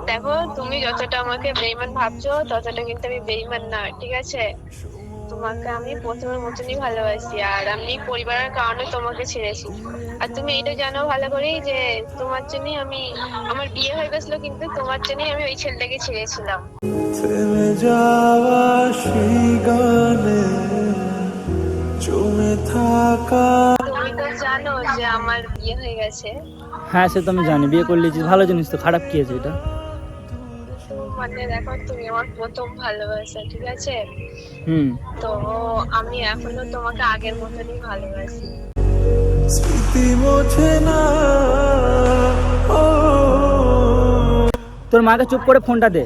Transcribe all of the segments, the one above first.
দেখো, তুমি যতটা আমাকে বেইমান ভাবছো ততটা কিন্তু আমি বেইমান না, ঠিক আছে? তোমাকে আমি প্রথমের মতনই ভালোবাসি, আর আমি পরিবারের কারণে তোমাকে ছেড়েছি। আর তুমি এটা জানো ভালো করেই যে তোমার জন্যই আমি, আমার বিয়ে হয়ে গেছিল কিন্তু তোমার জন্যই আমি ওই ছেলেটাকে ছেড়েছিলাম। থেমে যাওয়া সেই গানে জমে থাকা। তুমি তো জানো যে আমার বিয়ে হয়ে গেছে। হ্যাঁ, সে তো আমি জানি, বিয়ে করলে ভালো জিনিস তো, খারাপ কি আছে এটা? তো মানে দেখো, তুমি আমার প্রথম ভালোবাসা, ঠিক আছে? হুম। তো আমি এখনো তোমাকে আগের মতনই ভালোবাসি। স্মৃতি মোছে না। ও তোর মাকে চুপ করে ফোনটা দে।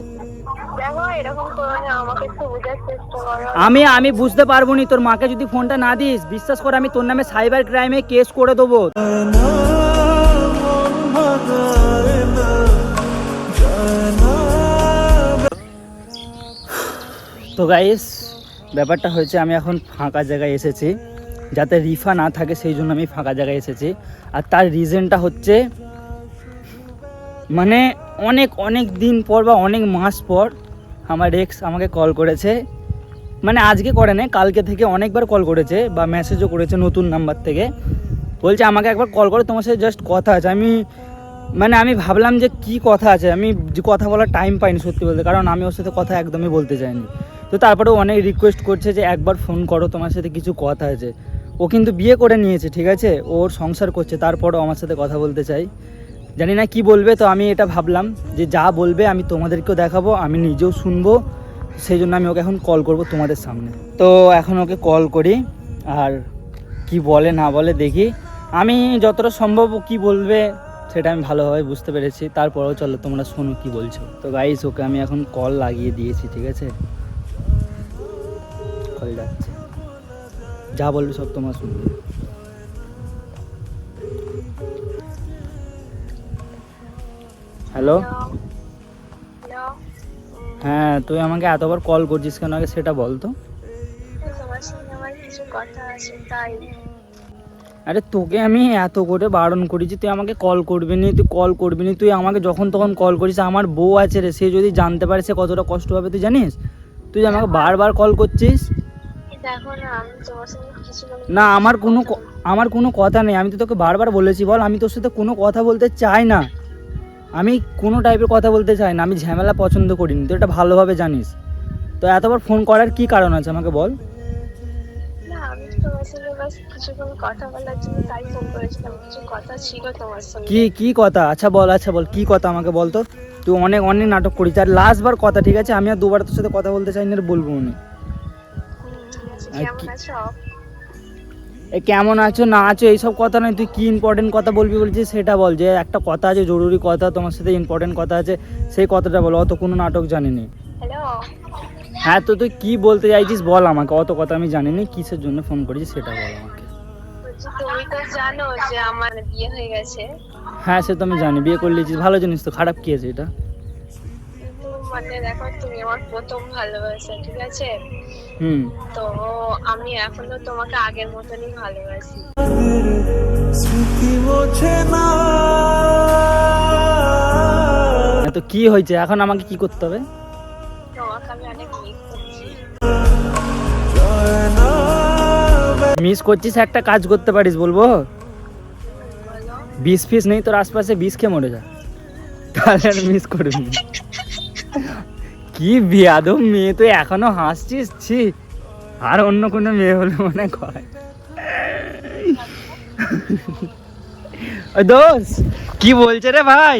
দেখো, এরকম করো না, আমাকে একটু বোঝার চেষ্টা করো। আমি বুঝতে পারবো নি, তোর মাকে যদি ফোনটা না দিস, বিশ্বাস করে আমি তোর নামে সাইবার ক্রাইমে কেস করে দেবো। না, মন ভাঙায় না, যায় না। তো গাইস, ব্যাপারটা হয়েছে আমি এখন ফাঁকা জায়গায় এসেছি, যাতে রিফা না থাকে সেই জন্য আমি ফাঁকা জায়গায় এসেছি। আর তার রিজনটা হচ্ছে মানে অনেক অনেক দিন পর বা অনেক মাস পর আমার এক্স আমাকে কল করেছে। মানে আজকে করে না, কালকে থেকে অনেকবার কল করেছে বা মেসেজও করেছে নতুন নাম্বার থেকে। বলছে আমাকে একবার কল করে, তোমার সাথে জাস্ট কথা আছে। আমি ভাবলাম যে কি কথা আছে, আমি যে কথা বলার টাইম পাইনি সত্যি বলতে, কারণ আমি ওর সাথে কথা একদমই বলতে চাইনি। তো তারপরেও অনেক রিকোয়েস্ট করছে যে একবার ফোন করো, তোমার সাথে কিছু কথা আছে। ও কিন্তু বিয়ে করে নিয়েছে, ঠিক আছে, ওর সংসার করছে, তারপরও আমার সাথে কথা বলতে চাই। জানি না কি বলবে, তো আমি এটা ভাবলাম যে যা বলবে আমি তোমাদেরকেও দেখাবো, আমি নিজেও শুনবো। সেই জন্য আমি ওকে এখন কল করব তোমাদের সামনে। তো এখন ওকে কল করি, আর কি বলে না বলে দেখি। আমি যতটা সম্ভব কি বলবে সেটা আমি ভালোভাবে বুঝতে পেরেছি, তারপরেও চলো তোমরা শোনো কি বলছো। তো গাইস, ওকে আমি এখন কল লাগিয়ে দিয়েছি, ঠিক আছে? কল যাচ্ছে, যা বলবে সব তোমরা শুনবে। হ্যালো। হ্যালো। হ্যাঁ, তুই আমাকে এতবার কল করছিস কেন, আগে সেটা বল তো। তোমার সঙ্গে আমার কিছু কথা আছে তাই। আরে তোকে আমি এত করে বারণ করেছি তুই আমাকে কল করবি নি, তুই কল করবি নি, তুই আমাকে যখন তখন কল করিস। আমার বউ আছে রে, সে যদি জানতে পারে সে কতটা কষ্ট হবে তুই জানিস? তুই আমাকে বারবার কল করছিস। দেখো না, আমি তোমার সঙ্গে কিছু না, আমার কোনো কথা নেই, আমি তো তোকে বারবার বলেছি, বল আমি তোর সাথে কোনো কথা বলতে চাই না। আমি কোনো টাইপের কথা বলতে চাই না, আমি ঝামেলা পছন্দ করিনি, তুই এটা ভালোভাবে জানিস। তো এতবার ফোন করার কি কারণ আছে আমাকে বল। না, আমি তোমার সঙ্গে বাস কিছুক্ষণ কথা বলার জন্য তাই ফোন করেছিলাম, কিছু কথা ছিল তোমার সঙ্গে। কি কথা? আচ্ছা বল কি কথা আমাকে বল তো। তুই অনেক অনেক নাটক করিস, আর লাস্টবার কথা, ঠিক আছে? আমি আর দুবার তোর সাথে কথা বলতে চাই না, আর বলবো না। ঠিক আছে, আর কেমন কি- আছো? কেমন আছো না আছো এইসব কথা নয়, তুই কি ইম্পর্টেন্ট কথা বলবি বলছিস সেটা বল। যে একটা কথা আছে, জরুরি কথা, তোমার সাথে ইম্পর্টেন্ট কথা আছে, সেই কথাটা বল, অত কোনো নাটক জানিনি। হ্যালো। হ্যাঁ, তো তুই কি বলতে চাইছিস বল আমাকে, অত কথা আমি জানিনি, কিসের জন্য ফোন করেছিস সেটা বল আমাকে। বলছি, তুমি তো জানো যে আমার বিয়ে হয়ে গেছে। হ্যাঁ, সে তো আমি জানি, বিয়ে করলে ভালো জিনিস তো, খারাপ কি আছে এটা? কিন্তু মানে দেখো, তুমি আমার প্রথম ভালোবাসা, ঠিক আছে? হুম। তো আমি এখনো তোমাকে আগের মতনই ভালোবাসি। স্মৃতি মোছে না। তো কি হয়েছে এখন, আমাকে কি করতে হবে? তোমাকে আমি অনেক মিস করছি। যায় না। মিস করছিস, একটা কাজ করতে পারিস বলবো। বলো। বিষ ফিস নেই তোর আশপাশে, বিষ খেয়ে মরে যা, তাহলে আর মিস করবি না। কি বেয়াদব মেয়ে, তুই এখনো হাসছিস? ছি, আর অন্য কোনো মেয়ে হলে মনে হয়। ওই দোষ কি বলছে রে ভাই,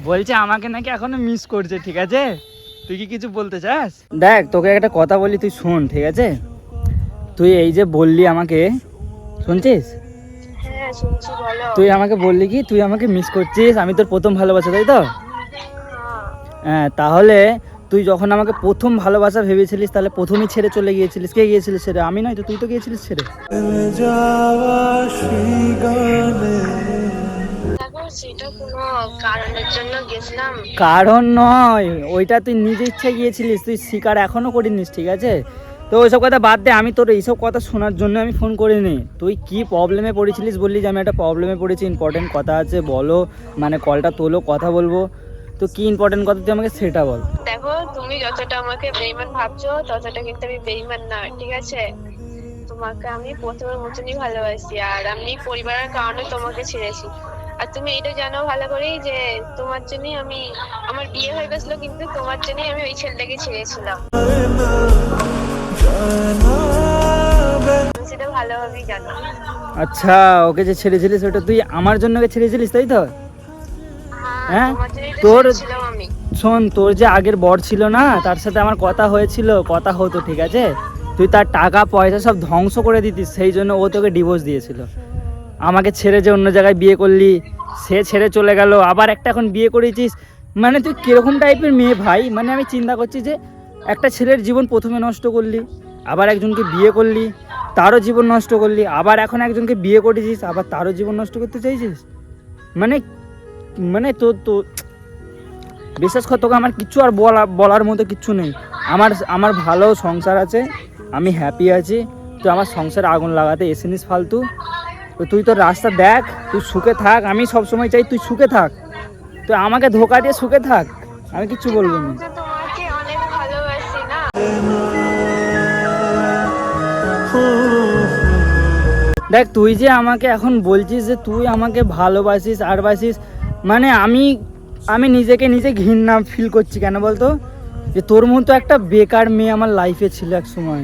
বলছে আমাকে নাকি এখনো মিস করছে, ঠিক আছে? তুই কি কিছু বলতে চাস? দেখ, তোকে একটা কথা বলি, তুই শোন, ঠিক আছে? তুই এই যে বললি আমাকে, শুনছিস? হ্যাঁ, শুনছি, বলো। তুই আমাকে বললি কি তুই আমাকে মিস করছিস, আমি তোর প্রথম ভালোবাসা, তাই তো? হ্যাঁ। হ্যাঁ, তাহলে তুই যখন আমাকে প্রথম ভালোবাসা ভেবেছিলিস, তাহলে প্রথমেই ছেড়ে চলে গিয়েছিলিস। কে গিয়েছিলিস ছেড়ে? আমি নয় তো, তুই তো গিয়েছিলিস ছেড়ে। থেমে যাওয়া সেই গানে। দেখো, সেটা কোনো কারণের জন্য গেছিলাম। কারণ নয়, ওইটা তুই নিজে ইচ্ছে গিয়েছিলিস, তুই স্বীকার এখনো করিনিস, ঠিক আছে? তো ওইসব কথা বাদ দে, আমি তোর এইসব কথা শোনার জন্য আমি ফোন করিনি। তুই কি প্রবলেমে পড়েছিলিস বললি যে আমি একটা প্রবলেমে পড়েছি, ইম্পর্টেন্ট কথা আছে বলো, মানে কলটা তোলো, কথা বলবো। তো কি ইম্পর্টেন্ট কথা তুই আমাকে সেটা বল। দেখো, তুমি যতটা আমাকে বেইমান ভাবছো ততটা কিন্তু আমি বেইমান না, ঠিক আছে? তোমাকে আমি প্রথমের মতনই ভালোবাসি, আর আমি পরিবারের কারণে তোমাকে ছেড়েছি। আর তুমি এটা জানো ভালো করেই যে তোমার জন্যই আমি, আমার বিয়ে হয়ে গেছিল কিন্তু তোমার জন্যই আমি ওই ছেলেটাকে ছেড়েছিলাম। তুমি সেটা ভালোভাবেই জানো। আচ্ছা, ওকে যে ছেড়েছিলিস ওটা তুই আমার জন্য ওকে ছেড়েছিলিস, তাই তো? হ্যাঁ, তোমার জন্যই তো তোর ছেড়েছিলাম আমি। শোন, তোর যে আগের বর ছিল না, তার সাথে আমার কথা হয়েছিল, কথা হতো, ঠিক আছে? তুই তার টাকা পয়সা সব ধ্বংস করে দিতিস, সেই জন্য ও তোকে ডিভোর্স দিয়েছিল। আমাকে ছেড়ে যে অন্য জায়গায় বিয়ে করলি, সে ছেড়ে চলে গেল, আবার একটা এখন বিয়ে করেছিস। মানে তুই কিরকম টাইপের মেয়ে ভাই? মানে আমি চিন্তা করছি যে একটা ছেলের জীবন প্রথমে নষ্ট করলি, আবার একজনকে বিয়ে করলি, তারও জীবন নষ্ট করলি, আবার এখন একজনকে বিয়ে করেছিস, আবার তারও জীবন নষ্ট করতে চাইছিস। মানে মানে তো বিশেষ করে তোকে আমার কিচ্ছু আর বলার মতো কিচ্ছু নেই। আমার ভালো সংসার আছে, আমি হ্যাপি আছি। তুই আমার সংসারে আগুন লাগাতে এসেনিস ফালতু। তো তুই তোর রাস্তা দেখ, তুই সুখে থাক। আমি সবসময় চাই তুই সুখে থাক, তুই আমাকে ধোকা দিয়ে সুখে থাক, আমি কিচ্ছু বলবো না। আমি তো তোমাকে অনেক ভালোবাসি না। দেখ, তুই যে আমাকে এখন বলছিস যে তুই আমাকে ভালোবাসিস আর বাসিস, মানে আমি নিজেকে নিজে ঘৃণা ফিল করছি। কেন বলতো? যে তোর মতো একটা বেকার মেয়ে আমার লাইফে ছিল এক সময়,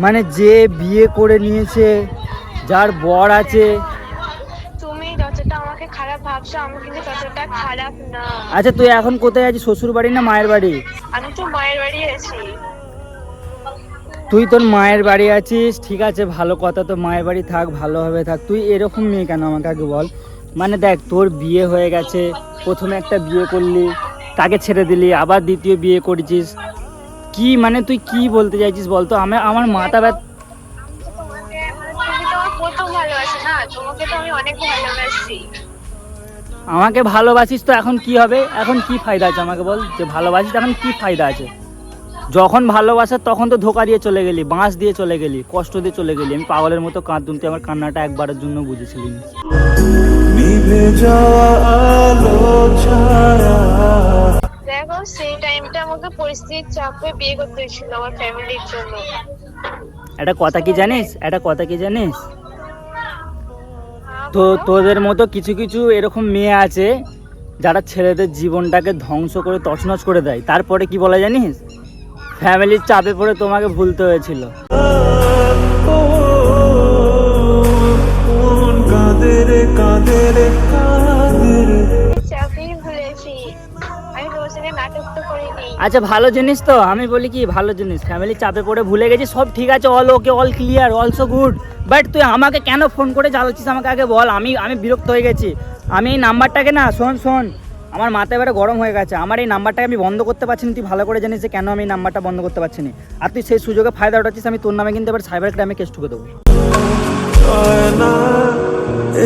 মানে যে বিয়ে করে নিয়েছে, যার বর আছে। তুমি যতটা আমাকে খারাপ ভাবছো আমি কিন্তু ততটা খারাপ না। আচ্ছা, তুই এখন কোথায় আছিস? শ্বশুর বাড়ি না মায়ের বাড়ি? আমি তো মায়ের বাড়ি আছি। তুই তোর মায়ের বাড়ি আছিস, ঠিক আছে, ভালো কথা। তো মায়ের বাড়ি থাক, ভালোভাবে থাক। তুই এরকম মেয়ে কেন আমাকে আগে বল। মানে দেখ, তোর বিয়ে হয়ে গেছে, প্রথমে একটা বিয়ে করলি, তাকে ছেড়ে দিলি, আবার দ্বিতীয় বিয়ে করেছিস। কি মানে তুই কি বলতে চাইছিস বলতো? আমার মাথা তুমি তো আমার প্রথম ভালোবাসি না, তোমাকে তো আমি অনেক ভালোবাসি। আমাকে ভালোবাসিস তো এখন কি হবে? এখন কি ফায়দা আছে আমাকে বল, যে ভালোবাসিস এখন কি ফায়দা আছে? যখন ভালোবাসার তখন তো ধোকা দিয়ে চলে গেলি, বাঁশ দিয়ে চলে গেলি, কষ্ট দিয়ে চলে গেলি। আমি পাগলের মতো কাঁদতুম, তুই আমার কান্নাটা একবারের জন্য বুঝেছিলি না। নিভে যাওয়া আলো ছায়া দেখো, সেই টাইমটা আমাকে পরিস্থিতির চাপে বিয়ে করতে হয়েছিল আমার ফ্যামিলির জন্য। একটা কথা কি জানিস? তো তোদের মতো কিছু কিছু এরকম মেয়ে আছে যারা ছেলেদের জীবনটাকে ধ্বংস করে তছনছ করে দেয়। তারপরে কি বলে জানিস? ফ্যামিলির চাপে পড়ে তোমাকে ভুলতে হয়েছিল। কোন কাঁদে রে চাপেই ভুলেছি, আমি তোর সঙ্গে নাটক তো করিনি। আচ্ছা, ভালো জিনিস তো, আমি বলি কি ভালো জিনিস, ফ্যামিলি চাপে পড়ে ভুলে গেছি, সব ঠিক আছে, all okay, all clear, also good. But তুই আমাকে কেন ফোন করে জ্বালাচ্ছিস আমাকে আগে বল। আমি বিরক্ত হয়ে গেছি। আমি এই নাম্বারটাকে না, শোন, আমার মাথা এবারে গরম হয়ে গেছে। আমার এই নাম্বারটাকে আমি বন্ধ করতে পারছি না। তুই ভালো করে জানিস যে কেন আমি এই নাম্বারটা বন্ধ করতে পারছি না। আর তুই সেই সুযোগে ফায়দা উঠাচ্ছিস। আমি তোর নামে কিন্তু এবার সাইবার ক্রাইমে কেস ঠুকে দেবো। না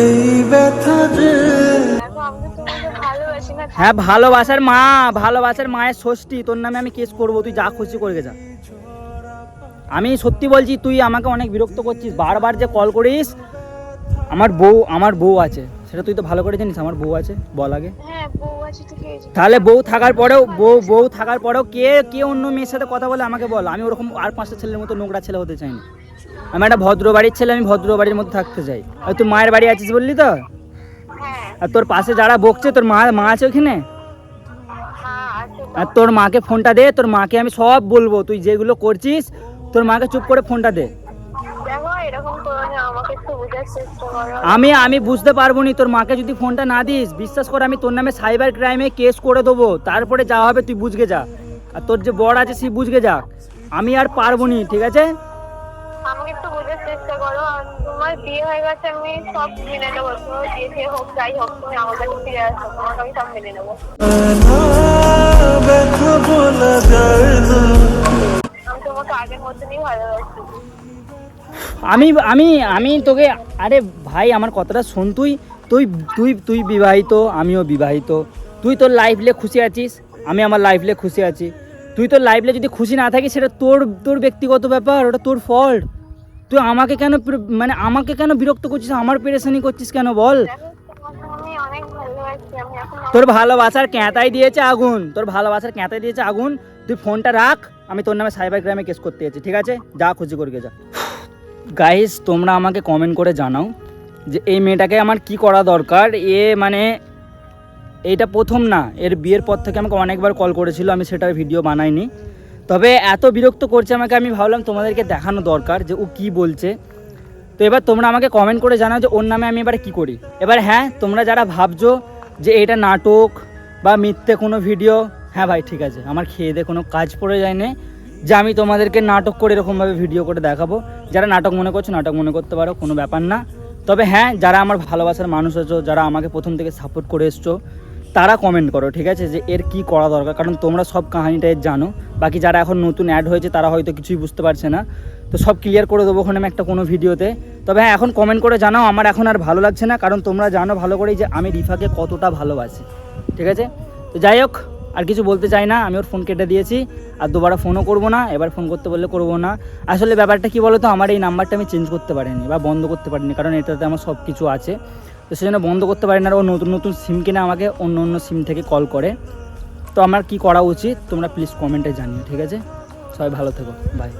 এই ব্যথা যে দেখো, আমি তো তোমাকে ভালোবাসি না। হ্যাঁ, ভালোবাসার মায়ের ষষ্ঠী, তোর নামে আমি কেস করবো। তুই যা খুশি করে যা। আমি সত্যি বলছি, তুই আমাকে অনেক বিরক্ত করছিস। বারবার যে কল করিস। আমার বউ আছে, সেটা তুই তো ভালো করে জানিস। আমার বউ আছে, বল আগে। হ্যাঁ, বউ আছে তো কি হয়েছে? তাহলে বউ থাকার পরেও কে অন্য মেয়ের সাথে কথা বলে আমাকে বল। আমি ওরকম আর 5টা ছেলের মতো নোংরা ছেলে হতে চাই না। আমি একটা ভদ্র বাড়ির ছেলে, আমি ভদ্র বাড়ির মধ্যে থাকতে চাই। আর তুই মায়ের বাড়ি আছিস বললি তো? হ্যাঁ, আর তোর পাশে যারা বকছে, তোর মা আছে ওখানে? হ্যাঁ আছে তো। আর তোর মাকে ফোনটা দে, তোর মাকে আমি সব বলবো তুই যেগুলো করছিস। তোর মাকে চুপ করে ফোনটা দে। দেখো, এরকম করো না, আমাকে একটু বোঝার চেষ্টা করো। আমি বুঝতে পারবো নি। তোর মাকে যদি ফোনটা না দিস, বিশ্বাস কর আমি তোর নামে সাইবার ক্রাইমে কেস করে দেবো। তারপরে যা হবে তুই বুঝগে যা। আর তোর যে বড় আছে সে বুঝগে যা। আমি আর পারবো নি, ঠিক আছে? আমাকে একটু বোঝার চেষ্টা করো। আর তোমার বিয়ে হয়ে গেছে, আমি সব মেনে নেবো। তোমার বিয়ে হোক যাই হোক, তুমি আমার কাছে ফিরে আসো, তোমাকে আমি সব মেনে নেবো। না ব্যথা বলা যায় না আমি তোমাকে আগের মতনই ভালোবাসি। আমি তোকে, আরে ভাই আমার কথাটা শোন। তুই বিবাহিত, আমিও বিবাহিত। তুই তোর লাইফ নিয়ে খুশি আছিস, আমি আমার লাইফ নিয়ে খুশি আছি। তুই তোর লাইফ নিয়ে যদি খুশি না থাকিস, সেটা তোর ব্যক্তিগত ব্যাপার, ওটা তোর ফল্ট। তুই আমাকে কেন বিরক্ত করছিস? আমার পেরেশানি করছিস কেন বল? দেখো, তোমাকে আমি অনেক ভালোবাসি। আমি এখন তোর ভালোবাসার ক্যাঁতাই দিয়েছে আগুন, তোর ভালোবাসার ক্যাঁতাই দিয়েছে আগুন। তুই ফোনটা রাখ, আমি তোর নামে সাইবার ক্রাইমে কেস করতে যাচ্ছি, ঠিক আছে? যা খুশি করবে যা। গাইস, তোমরা আমাকে কমেন্ট করে জানাও যে এই মেয়েটাকে আমার কি করা দরকার। মানে এইটা প্রথম না, এর বিয়ের পর থেকে আমাকে অনেকবার কল করেছিল, আমি সেটার ভিডিও বানাইনি। তবে এত বিরক্ত করছে আমাকে, আমি ভাবলাম তোমাদেরকে দেখানো দরকার যে ও কি বলছে। তো এবার তোমরা আমাকে কমেন্ট করে জানাও যে ওর নামে আমি এবার কী করি। এবার হ্যাঁ, তোমরা যারা ভাবছো যে এটা নাটক বা মিথ্যে কোনো ভিডিও, হ্যাঁ ভাই ঠিক আছে, আমার খেয়ে দিয়ে কোনো কাজ পড়ে যায় না যে আমি তোমাদেরকে নাটক করে এরকমভাবে ভিডিও করে দেখাবো। যারা নাটক মনে করছো নাটক মনে করতে পারো, কোনো ব্যাপার না। তবে হ্যাঁ, যারা আমার ভালোবাসার মানুষ আছো, যারা আমাকে প্রথম থেকে সাপোর্ট করে এসছো, তারা কমেন্ট করো, ঠিক আছে, যে এর কি করা দরকার। কারণ তোমরা সব কাহিনিটা এর জানো, বাকি যারা এখন নতুন অ্যাড হয়েছে তারা হয়তো কিছুই বুঝতে পারছে না। তো সব ক্লিয়ার করে দেবো ওখানে আমি একটা কোনো ভিডিওতে। তবে হ্যাঁ, এখন কমেন্ট করে জানাও, আমার এখন আর ভালো লাগছে না, কারণ তোমরা জানো ভালো করেই যে আমি রিফাকে কতটা ভালোবাসি, ঠিক আছে? তো যাই হোক, আর কিছু বলতে চাই না, আমি ওর ফোন কেটে দিয়েছি, আর দুবারা ফোনও করবো না। এবার ফোন করতে বললে করবো না। আসলে ব্যাপারটা কি বলো তো, আমার এই নাম্বারটা আমি চেঞ্জ করতে পারিনি বা বন্ধ করতে পারিনি, কারণ এটাতে আমার সব কিছু আছে। তো সেজন্য বন্ধ করতে পারি না। আর ও নতুন নতুন সিম কিনে আমাকে অন্য অন্য সিম থেকে কল করে। তো আমার কি করা উচিত তোমরা প্লিজ কমেন্টে জানিও, ঠিক আছে? সবাই ভালো থেকো, বাই।